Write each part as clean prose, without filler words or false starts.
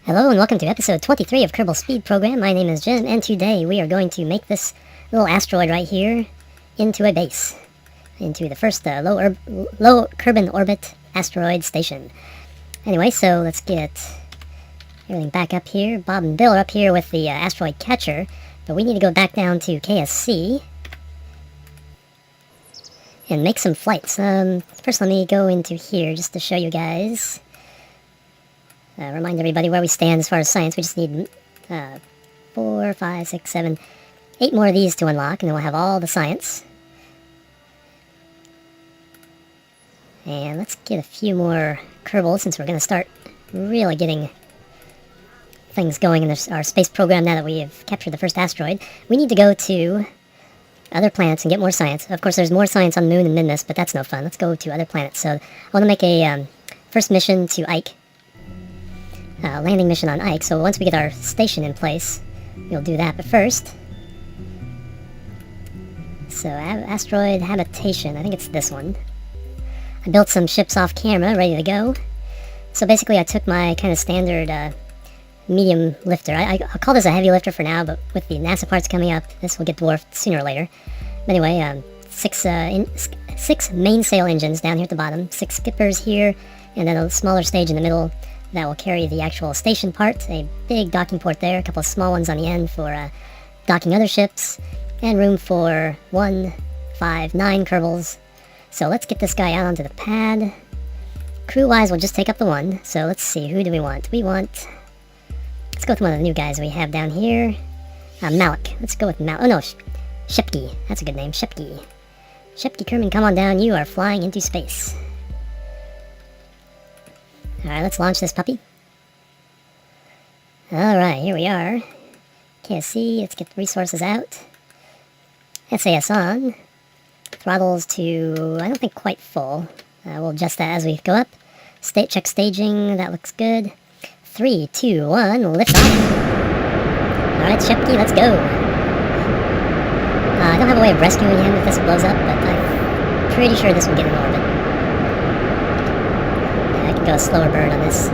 Hello and welcome to episode 23 of Kerbal Speed Program. My name is Jim, and today we are going to make this little asteroid right here into a base. Into the first low Kerbal orbit asteroid station. Anyway, so let's get everything back up here. Bob and Bill are up here with the asteroid catcher, but we need to go back down to KSC and make some flights. First let me go into here just to show you guys. Remind everybody where we stand as far as science. We just need 4, 5, 6, 7, 8 more of these to unlock, and then we'll have all the science. And let's get a few more Kerbal since we're going to start really getting things going in our space program now that we have captured the first asteroid. We need to go to other planets and get more science. Of course, there's more science on the moon and Midness, but that's no fun. Let's go to other planets. So I want to make a first mission to Ike. Landing mission on Ike, so once we get our station in place, we'll do that. But first, so asteroid habitation, I think it's this one. I built some ships off camera, ready to go. So basically I took my kind of standard medium lifter. I'll call this a heavy lifter for now, but with the NASA parts coming up, this will get dwarfed sooner or later. But anyway, six mainsail engines down here at the bottom, 6 skippers here, and then a smaller stage in the middle that will carry the actual station part, a big docking port there, a couple of small ones on the end for docking other ships, and room for 1, 5, 9 Kerbals. So let's get this guy out onto the pad. Crew-wise, we'll just take up the one. So let's see, who do we want? Let's go with one of the new guys we have down here. Malik. Let's go with Malik. Oh no, Shepke. That's a good name, Shepke. Shepke Kerman, come on down. You are flying into space. Alright, let's launch this puppy. Alright, here we are. Can't see, let's get the resources out. SAS on. Throttles to, I don't think quite full. We'll adjust that as we go up. Check staging, that looks good. 3, 2, 1, lift off. Alright, Shepke, let's go. I don't have a way of rescuing him if this blows up, but I'm pretty sure this will get in orbit. Go a slower bird on this.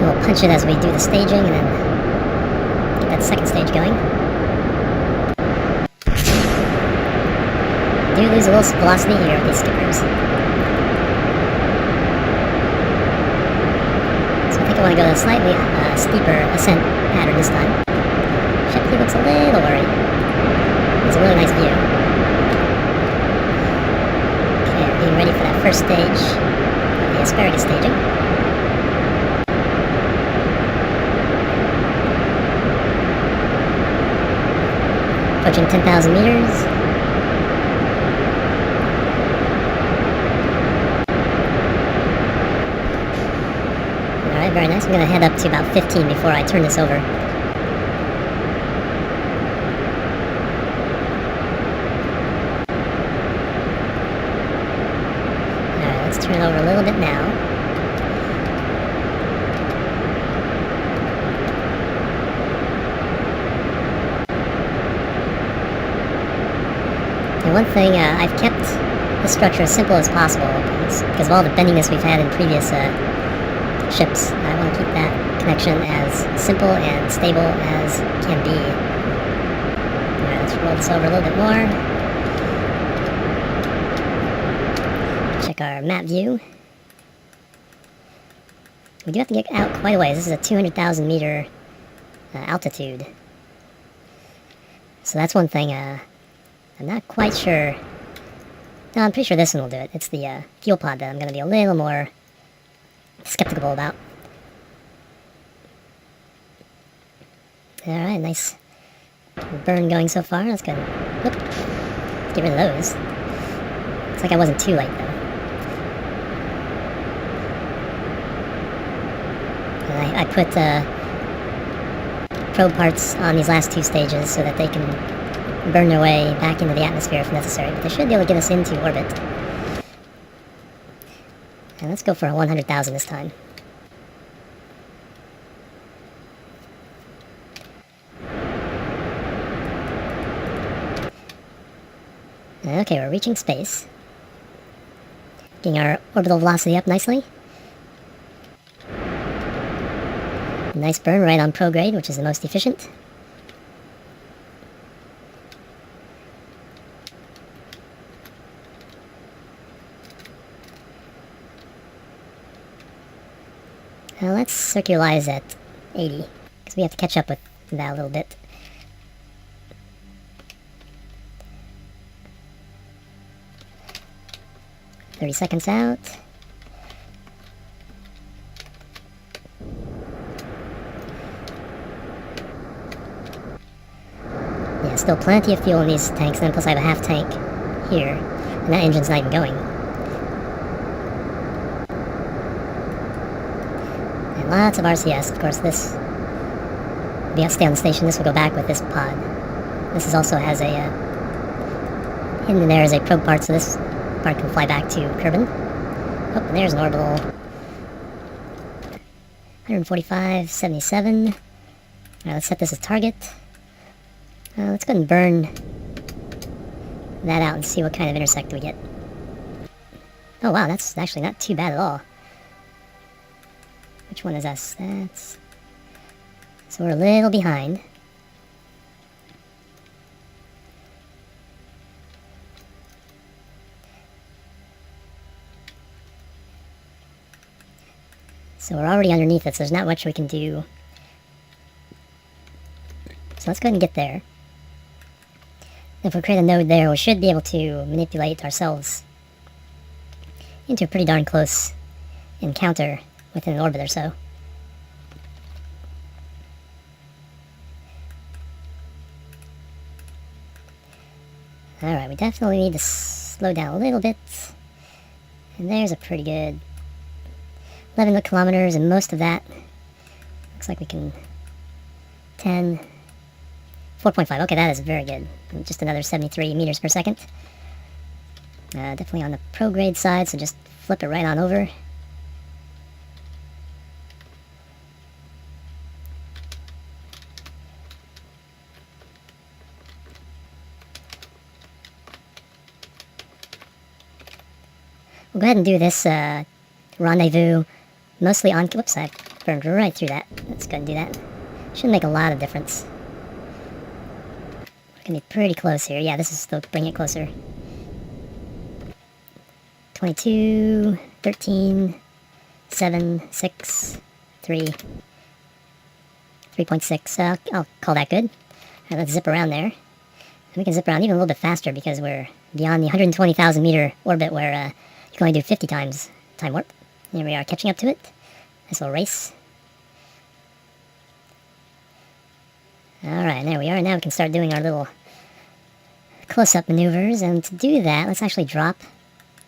We'll punch it as we do the staging and then get that second stage going. Do lose a little velocity here with these skippers. So I think I want to go a slightly steeper ascent pattern this time. He looks a little worried. It's a really nice view. Okay, we're getting ready for that first stage of the asparagus staging. Approaching 10,000 meters. Alright, very nice. I'm going to head up to about 15 before I turn this over. Turn it over a little bit now. And one thing, I've kept the structure as simple as possible because of all the bendiness we've had in previous ships. I want to keep that connection as simple and stable as can be. Alright, let's roll this over a little bit more. Check our map view. We do have to get out quite a ways. This is a 200,000 meter altitude. So that's one thing I'm not quite sure. No, I'm pretty sure this one will do it. It's the fuel pod that I'm going to be a little more skeptical about. Alright, nice burn going so far. Let's go. Whoop. Let's get rid of those. Looks like I wasn't too late though. I put probe parts on these last 2 stages so that they can burn their way back into the atmosphere if necessary, but they should be able to get us into orbit. And let's go for a 100,000 this time. Okay, we're reaching space. Getting our orbital velocity up nicely. Nice burn right on prograde, which is the most efficient. Now let's circularize at 80, because we have to catch up with that a little bit. "30 seconds out. Yeah, still plenty of fuel in these tanks, and then plus I have a half tank here, and that engine's not even going. And lots of RCS, of course. This will stay on the station. This will go back with this pod. This is also has a hidden in there is a probe part, so this part can fly back to Kerbin. Oh, and there's an orbital. 145, 77. Alright, let's set this as target. Let's go ahead and burn that out and see what kind of intersect we get. Oh wow, that's actually not too bad at all. Which one is us? That's... So we're a little behind. So we're already underneath it, so there's not much we can do. So let's go ahead and get there. If we create a node there, we should be able to manipulate ourselves into a pretty darn close encounter within an orbit or so. Alright, we definitely need to slow down a little bit. And there's a pretty good 11 kilometers, and most of that looks like we can 10, 4.5. Okay, that is very good. Just another 73 meters per second. Definitely on the prograde side, so just flip it right on over. We'll go ahead and do this rendezvous mostly on... Whoops, I burned right through that. Let's go ahead and do that. Shouldn't make a lot of difference. We're going to be pretty close here. Yeah, this is still bringing it closer. 22, 13, 7, 6, 3, 3.6. I'll call that good. Alright, let's zip around there. And we can zip around even a little bit faster because we're beyond the 120,000 meter orbit where you can only do 50 times time warp. Here we are catching up to it. Nice little race. Alright, there we are. Now we can start doing our little close-up maneuvers. And to do that, let's actually drop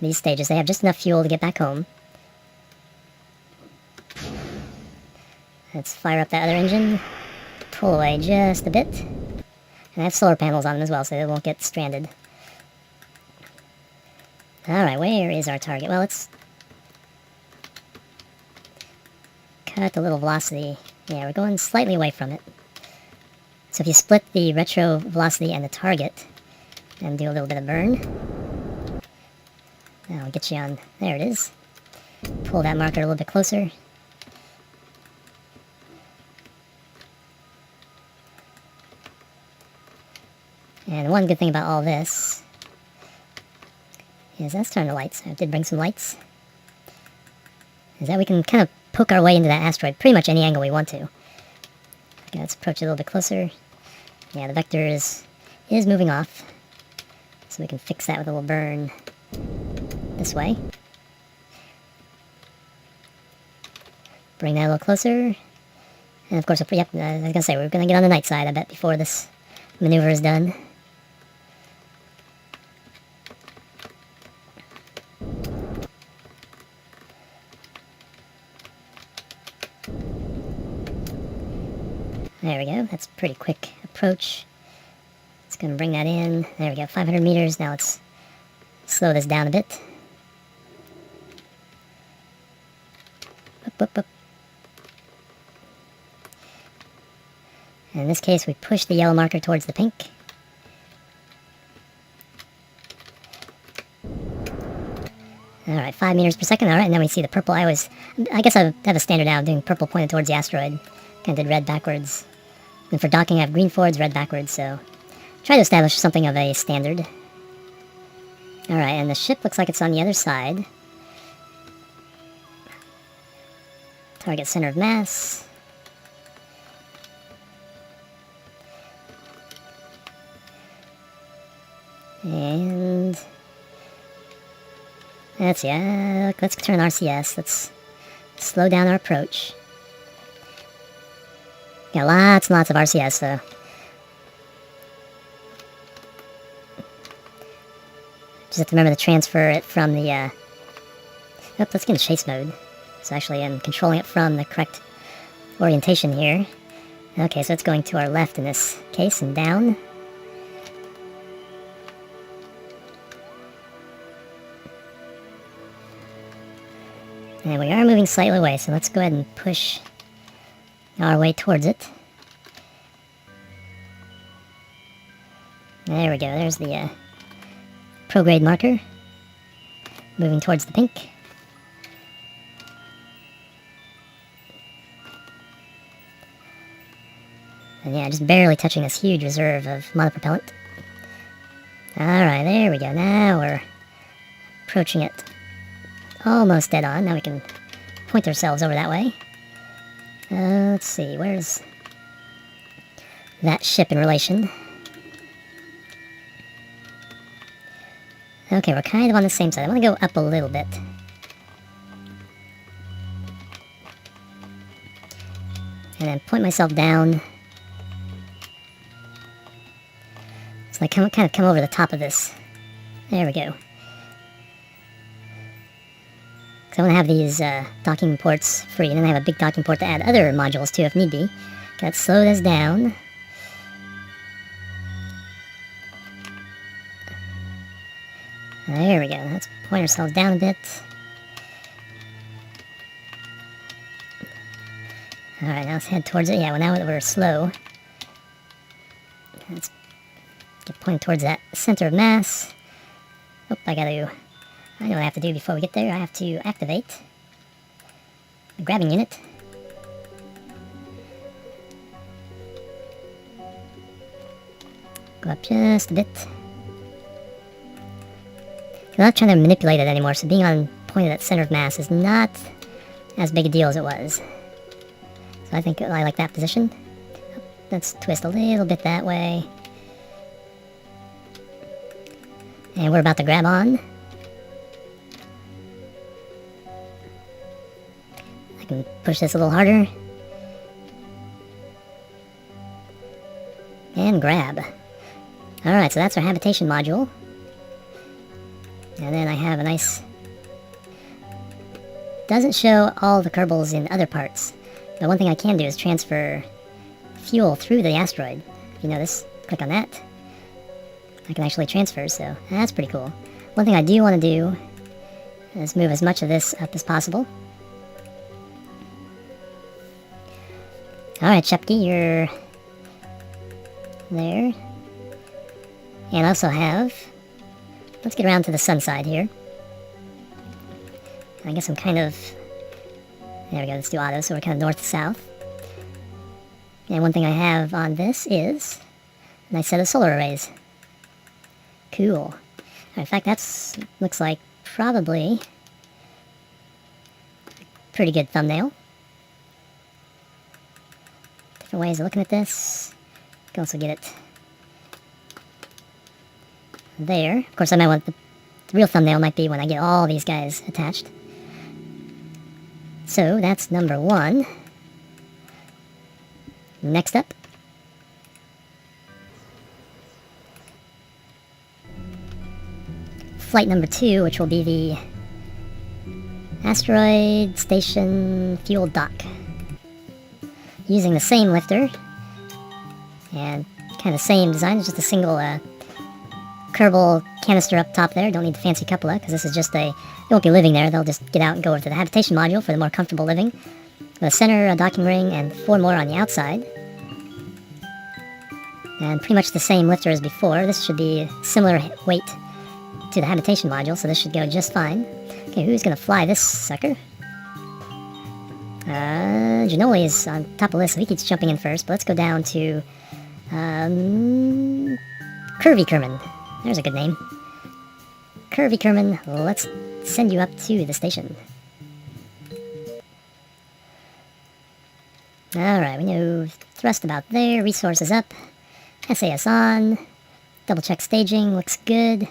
these stages. They have just enough fuel to get back home. Let's fire up that other engine. Pull away just a bit. And I have solar panels on them as well, so they won't get stranded. Alright, where is our target? Well, let's cut the little velocity. Yeah, we're going slightly away from it. So if you split the retro velocity and the target, and do a little bit of burn, that'll get you on... There it is. Pull that marker a little bit closer. And one good thing about all this is, let's turn the lights. I did bring some lights. Is that we can kind of poke our way into that asteroid pretty much any angle we want to. Okay, let's approach it a little bit closer. Yeah, the vector is moving off. So we can fix that with a little burn this way. Bring that a little closer. And of course, yep, I was going to say, we're going to get on the night side, I bet, before this maneuver is done. There we go. That's a pretty quick approach. It's going to bring that in. There we go. 500 meters. Now let's slow this down a bit. Up, up, up. In this case, we push the yellow marker towards the pink. Alright, 5 meters per second. Alright, and then we see the purple. I guess I have a standard now doing purple pointed towards the asteroid. Kind of did red backwards. And for docking, I have green forwards, red backwards, so try to establish something of a standard. Alright, and the ship looks like it's on the other side. Target center of mass. And let's see, let's turn RCS. Let's slow down our approach. Got lots and lots of RCS, so just have to remember to transfer it from the, let's get in chase mode. So actually I'm controlling it from the correct orientation here. Okay, so it's going to our left in this case and down. And we are moving slightly away, so let's go ahead and push our way towards it. There we go, there's the prograde marker. Moving towards the pink. And yeah, just barely touching this huge reserve of monopropellant. Alright, there we go, now we're approaching it almost dead on. Now we can point ourselves over that way. Let's see, where's that ship in relation? Okay, we're kind of on the same side. I want to go up a little bit. And then point myself down. So I kind of come over the top of this. There we go. So I want to have these docking ports free, and then I have a big docking port to add other modules to if need be. Let's slow this down. There we go. Let's point ourselves down a bit. Alright, now let's head towards it. Yeah, well, now that we're slow, let's get pointed towards that center of mass. Oh, I know what I have to do before we get there. I have to activate the grabbing unit. Go up just a bit. I'm not trying to manipulate it anymore, so being on point at that center of mass is not as big a deal as it was. So I think I like that position. Let's twist a little bit that way. And we're about to grab on. I can push this a little harder. And grab. Alright, so that's our habitation module. And then I have a nice... Doesn't show all the Kerbals in other parts. But one thing I can do is transfer fuel through the asteroid. If you notice, click on that. I can actually transfer, so that's pretty cool. One thing I do want to do is move as much of this up as possible. Alright, Shepke, you're there. And I also have... Let's get around to the sun side here. I guess I'm kind of... There we go, let's do auto, so we're kind of north to south. And one thing I have on this is a nice set of solar arrays. Cool. In fact, that's looks like probably a pretty good thumbnail. Different ways of looking at this. You can also get it there. Of course, I might want the real thumbnail might be when I get all these guys attached. So that's number 1. Next up, flight number 2, which will be the asteroid station fuel dock. Using the same lifter and kind of same design, it's just a single Kerbal canister up top there. Don't need the fancy cupola because this is just they won't be living there. They'll just get out and go over to the habitation module for the more comfortable living. The center docking ring and 4 more on the outside. And pretty much the same lifter as before. This should be similar weight to the habitation module, so this should go just fine. Okay, who's gonna fly this sucker? Janoli is on top of the list, so he keeps jumping in first, but let's go down to, Curvy Kerman. There's a good name. Curvy Kerman, let's send you up to the station. Alright, we know thrust about there, resources up, SAS on, double check staging, looks good.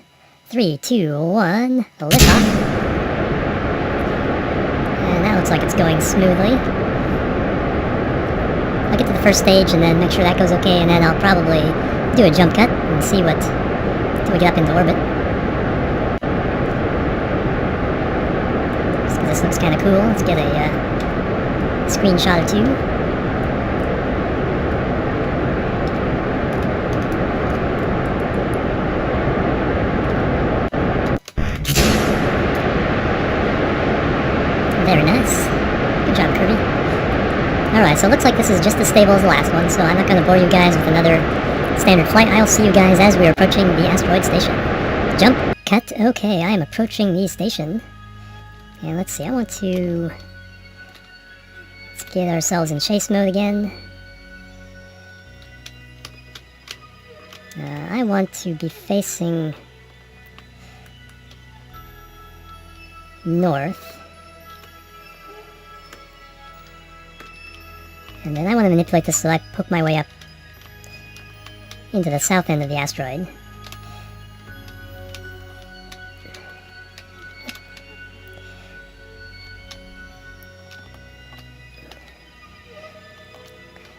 3, 2, 1, liftoff. And that looks like it's going smoothly. I'll get to the first stage and then make sure that goes okay, and then I'll probably do a jump cut and see what, till we get up into orbit. So this looks kind of cool. Let's get a screenshot or two. Very nice. Good job, Kirby. Alright, so it looks like this is just as stable as the last one, so I'm not going to bore you guys with another standard flight. I'll see you guys as we're approaching the asteroid station. Jump, cut. Okay, I am approaching the station. And let's see, let's get ourselves in chase mode again. I want to be facing north. And then I want to manipulate this so I poke my way up into the south end of the asteroid.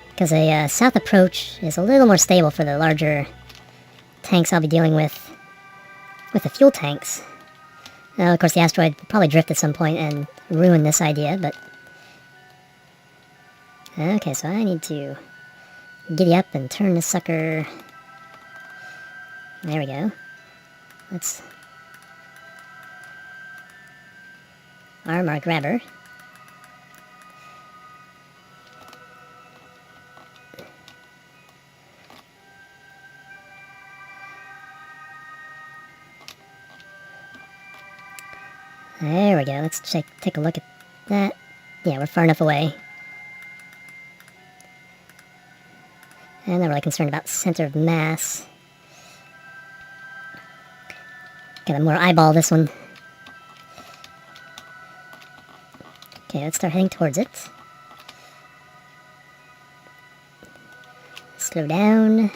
Because a south approach is a little more stable for the larger tanks I'll be dealing with the fuel tanks. Now, of course, the asteroid will probably drift at some point and ruin this idea, but... Okay, so I need to giddy up and turn this sucker. There we go. Let's arm our grabber. There we go. Let's take a look at that. Yeah, we're far enough away. I'm not really concerned about center of mass. Gotta more eyeball this one. Okay, let's start heading towards it. Slow down.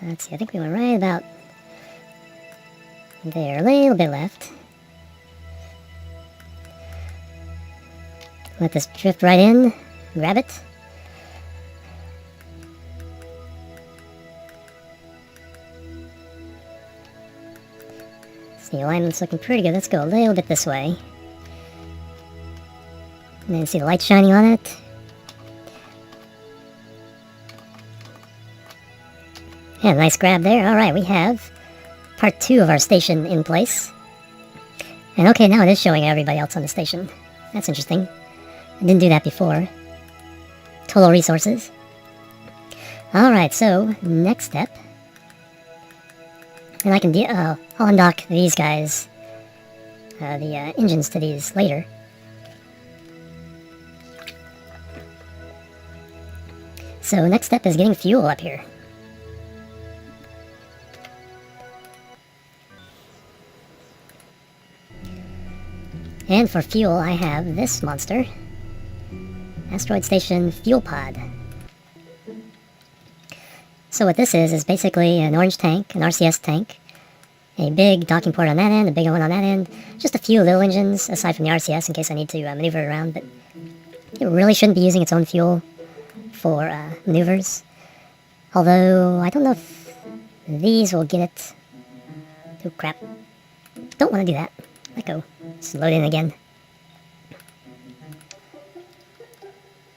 Let's see, I think we went right about there, a little bit left. Let this drift right in, grab it. The alignment's looking pretty good. Let's go a little bit this way. And then see the light shining on it. Yeah, nice grab there. Alright, we have part 2 of our station in place. And okay, now it is showing everybody else on the station. That's interesting. I didn't do that before. Total resources. Alright, so next step. And I can I'll undock these guys, the engines to these later. So next step is getting fuel up here. And for fuel I have this monster. Asteroid Station Fuel Pod. So what this is basically an orange tank, an RCS tank, a big docking port on that end, a big one on that end, just a few little engines aside from the RCS in case I need to maneuver it around, but it really shouldn't be using its own fuel for maneuvers. Although, I don't know if these will get it. Oh crap. Don't want to do that. Let go. Just load in again.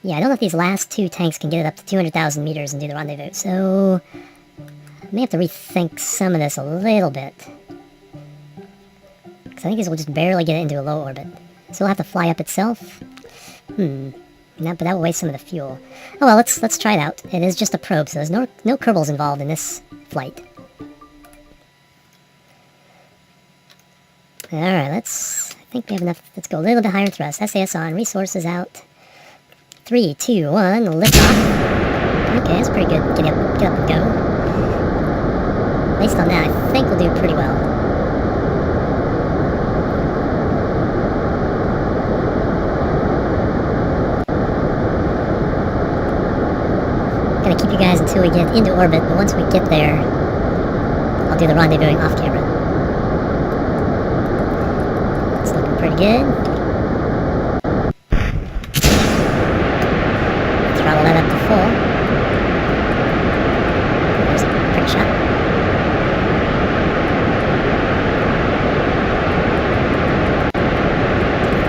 Yeah, I don't know if these last 2 tanks can get it up to 200,000 meters and do the rendezvous, so I may have to rethink some of this a little bit. Because I think this will just barely get it into a low orbit. So it'll have to fly up itself. But that will waste some of the fuel. Oh well, let's try it out. It is just a probe, so there's no Kerbals involved in this flight. Alright, I think we have enough. Let's go a little bit higher thrust. SAS on, resources out. 3, 2, 1, lift off. Okay, that's pretty good. Get up and go. Based on that, I think we'll do pretty well. Gonna keep you guys until we get into orbit, but once we get there, I'll do the rendezvousing off camera. It's looking pretty good. Throttle that up to full. There's a pretty shot.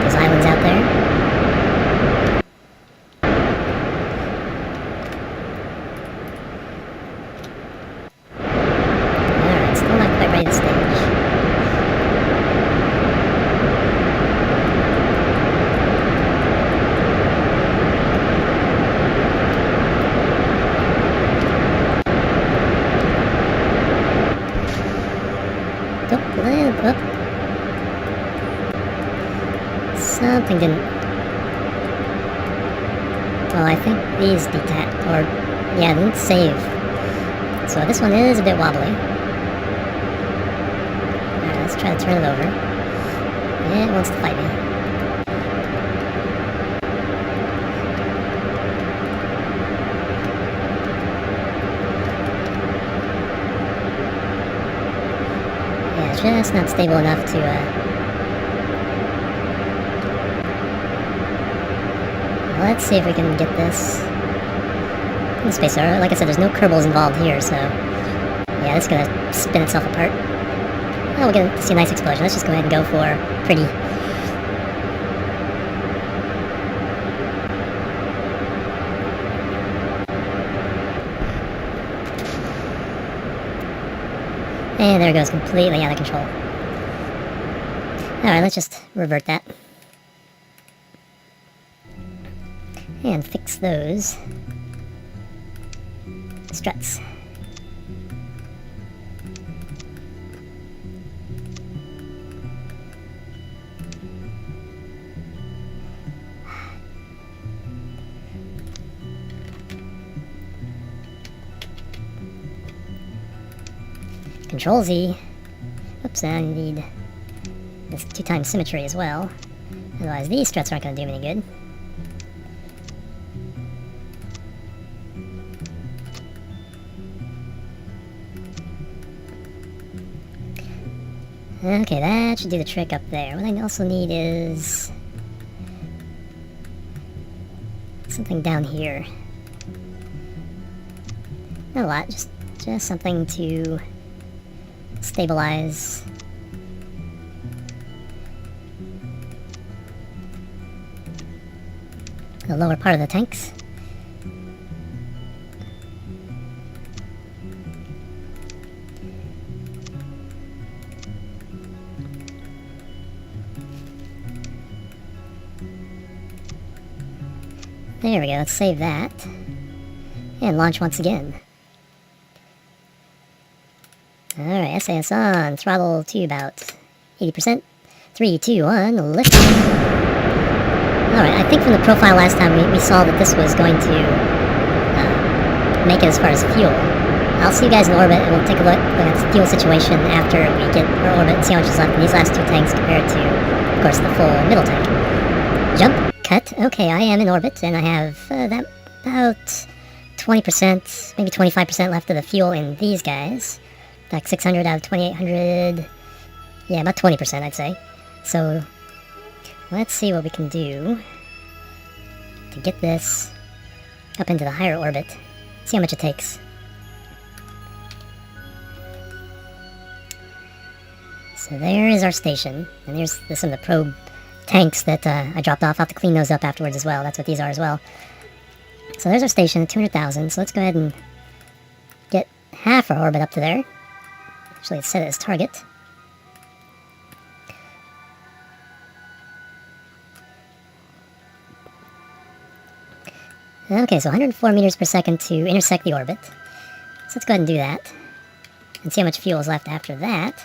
Those islands out there. Alright, still not quite ready to stage. Up. Something didn't... Well, I think these detach... Or, yeah, didn't save. So this one is a bit wobbly. Alright, let's try to turn it over. It wants to fight me. Just not stable enough to, let's see if we can get this in space. Like I said, there's no Kerbals involved here, so yeah, it's gonna spin itself apart. Oh, we're gonna see a nice explosion. Let's just go ahead and go for pretty. And there it goes, completely out of control. Alright, let's just revert that. And fix those struts. Control Z. Oops, I need this 2x symmetry as well. Otherwise these struts aren't going to do me any good. Okay, that should do the trick up there. What I also need is something down here. Not a lot, just something to stabilize the lower part of the tanks. There we go, let's save that and launch once again. Alright, SAS on, throttle to about 80%. 3, 2, 1, lift. Alright, I think from the profile last time we saw that this was going to make it as far as fuel. I'll see you guys in orbit and we'll take a look at the fuel situation after we get our orbit and see how much is left in these last two tanks compared to, of course, the full middle tank. Jump, cut. Okay, I am in orbit and I have that about 20%, maybe 25% left of the fuel in these guys. Like 600 out of 2800, yeah, about 20% I'd say. So, let's see what we can do to get this up into the higher orbit. See how much it takes. So there is our station, and there's some of the probe tanks that I dropped off. I'll have to clean those up afterwards as well. That's what these are as well. So there's our station, 200,000. So let's go ahead and get half our orbit up to there. Actually, let's set it as target. Okay, so 104 meters per second to intersect the orbit. So let's go ahead and do that. And see how much fuel is left after that.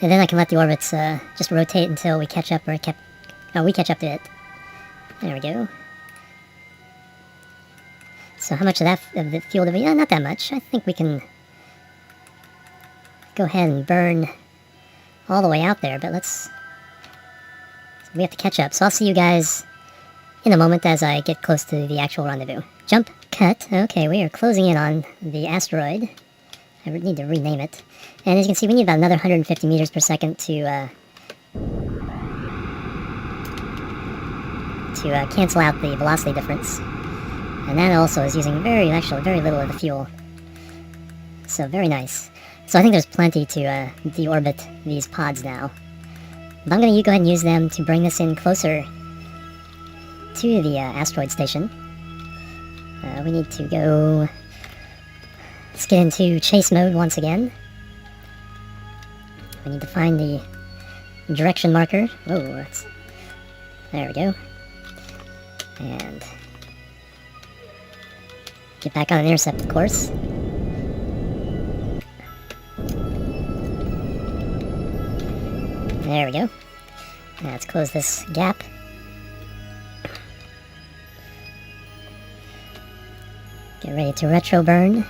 And then I can let the orbits just rotate until we catch up, or we catch up to it. There we go. So how much of the fuel do we... not that much. I think we can go ahead and burn all the way out there, but we have to catch up. So I'll see you guys in a moment as I get close to the actual rendezvous. Jump, cut. Okay, we are closing in on the asteroid. I need to rename it. And as you can see, we need about another 150 meters per second to cancel out the velocity difference. And that also is using actually very little of the fuel. So very nice. So I think there's plenty to deorbit these pods now. But I'm going to go ahead and use them to bring this in closer to the asteroid station. We need to go... Let's get into chase mode once again. We need to find the direction marker. Whoa, there we go. And get back on an intercept course. There we go. Now let's close this gap. Get ready to retro burn.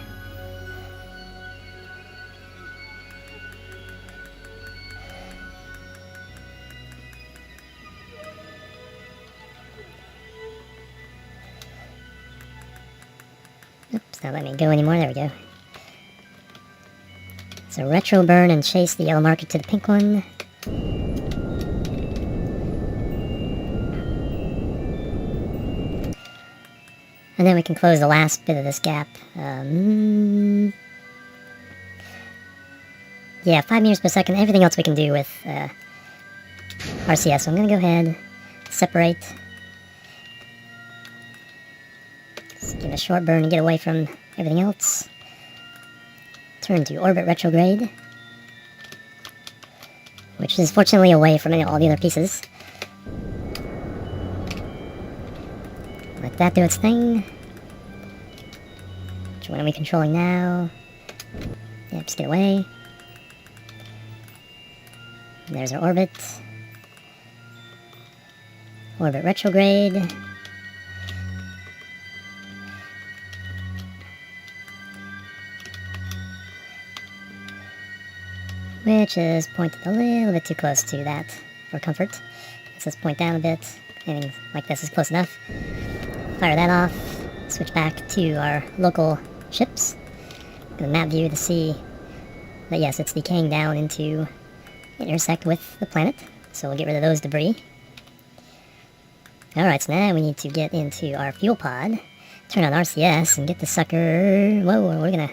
Oops, not letting me go anymore. There we go. So retro burn and chase the yellow marker to the pink one. And then we can close the last bit of this gap. Yeah, 5 meters per second. Everything else we can do with RCS. So I'm going to go ahead, separate. Just give it a short burn and get away from everything else. Turn to orbit retrograde, which is fortunately away from all the other pieces. Let that do its thing. Which one are we controlling now? Yep, just get away. And there's our orbit. Orbit retrograde. Which is pointed a little bit too close to that for comfort. So let's point down a bit. Anything like this is close enough. Fire that off. Switch back to our local ships. Go to map view to see that yes, it's decaying down into intersect with the planet. So we'll get rid of those debris. Alright, so now we need to get into our fuel pod. Turn on RCS and get the sucker... Whoa, we're gonna...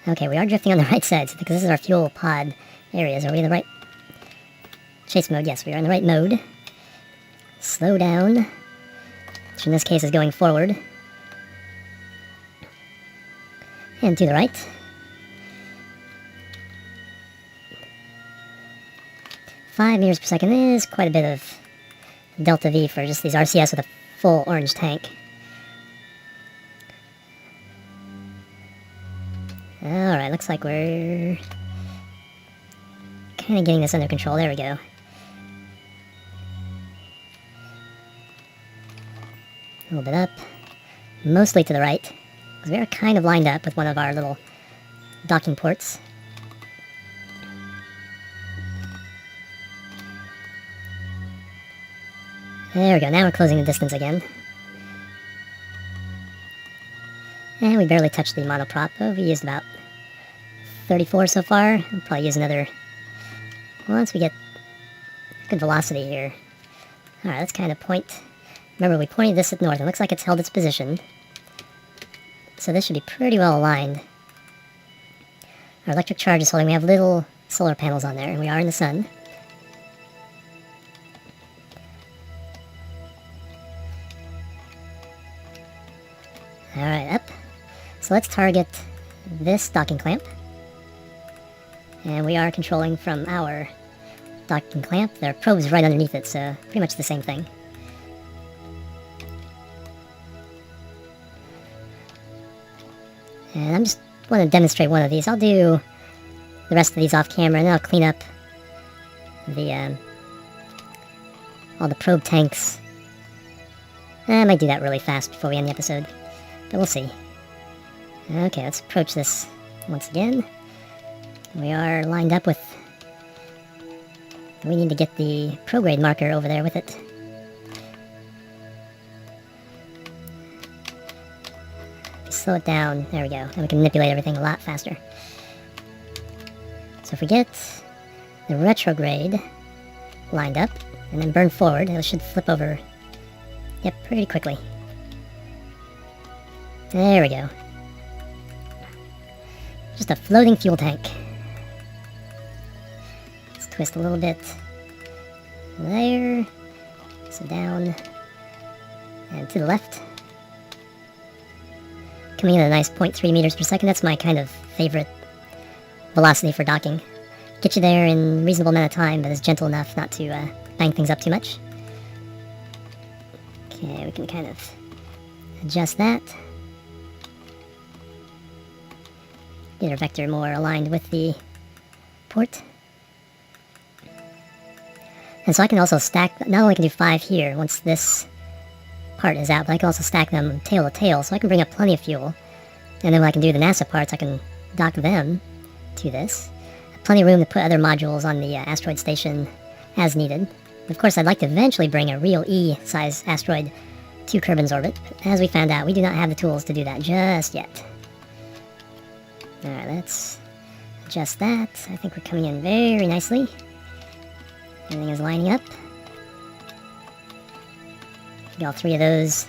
Okay, we are drifting on the right side, because this is our fuel pod areas. Are we in the right... Chase mode? Yes, we are in the right mode. Slow down, which in this case is going forward. And to the right. Five meters per second is quite a bit of delta V for just these RCS with a full orange tank. Alright, looks like we're kind of getting this under control. There we go. A little bit up. Mostly to the right. Because we are kind of lined up with one of our little docking ports. There we go. Now we're closing the distance again. And we barely touched the monoprop. Oh, we used about 34 so far. We'll probably use another once we get good velocity here. Alright, let's kind of point. Remember, we pointed this at north. It looks like it's held its position. So this should be pretty well aligned. Our electric charge is holding. We have little solar panels on there, and we are in the sun. Alright, up. So let's target this docking clamp. And we are controlling from our docking clamp. There are probes right underneath it, so pretty much the same thing. And I'm just want to demonstrate one of these. I'll do the rest of these off camera, and then I'll clean up the all the probe tanks. I might do that really fast before we end the episode, but we'll see. Okay, let's approach this once again. We are lined up with... We need to get the prograde marker over there with it. Slow it down. There we go. Then we can manipulate everything a lot faster. So if we get the retrograde lined up, and then burn forward, it should flip over, yep, pretty quickly. There we go. Just a floating fuel tank. Let's twist a little bit. There. So down. And to the left. Coming in at a nice 0.3 meters per second. That's my kind of favorite velocity for docking. Get you there in a reasonable amount of time, but it's gentle enough not to bang things up too much. Okay, we can kind of adjust that. Get our vector more aligned with the port. And so I can also stack, not only can I do 5 here once this part is out, but I can also stack them tail to tail, so I can bring up plenty of fuel. And then when I can do the NASA parts, I can dock them to this. Plenty of room to put other modules on the asteroid station as needed. Of course, I'd like to eventually bring a real E-size asteroid to Kerbin's orbit, but as we found out, we do not have the tools to do that just yet. Alright, let's adjust that. I think we're coming in very nicely. Everything is lining up. Get all 3 of those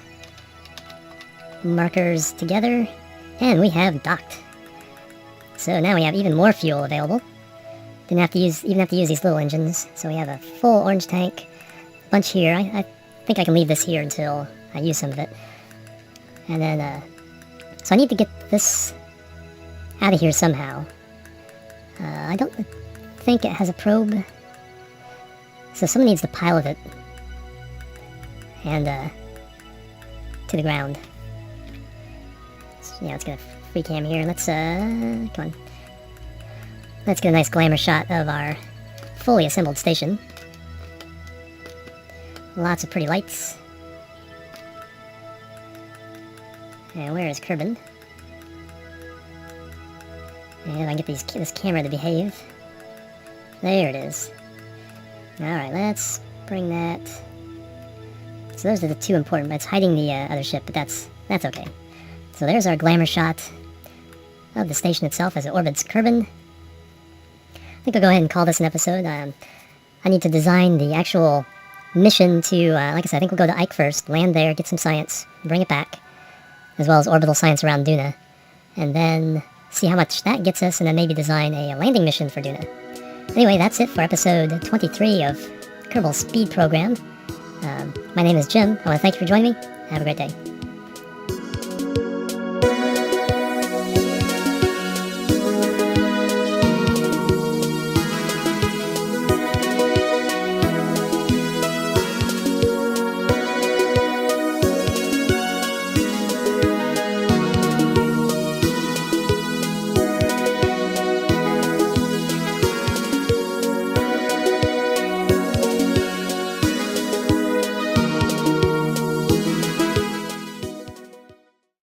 markers together, and we have docked. So now we have even more fuel available. Didn't have to use these little engines, so we have a full orange tank, a bunch here. I think I can leave this here until I use some of it. And then, so I need to get this out of here somehow. I don't think it has a probe, so someone needs to pilot it and to the ground. So, yeah, let's get a free cam here. Let's come on. Let's get a nice glamour shot of our fully assembled station. Lots of pretty lights. And where is Kerbin? And if I can get this camera to behave. There it is. Alright, let's bring that. So those are the 2 important, but it's hiding the other ship, but that's okay. So there's our glamour shot of the station itself as it orbits Kerbin. I think I'll go ahead and call this an episode. I need to design the actual mission to, like I said, I think we'll go to Ike first, land there, get some science, bring it back, as well as orbital science around Duna, and then see how much that gets us, and then maybe design a landing mission for Duna. Anyway, that's it for episode 23 of Kerbal Speed Program. My name is Jim. I want to thank you for joining me. Have a great day.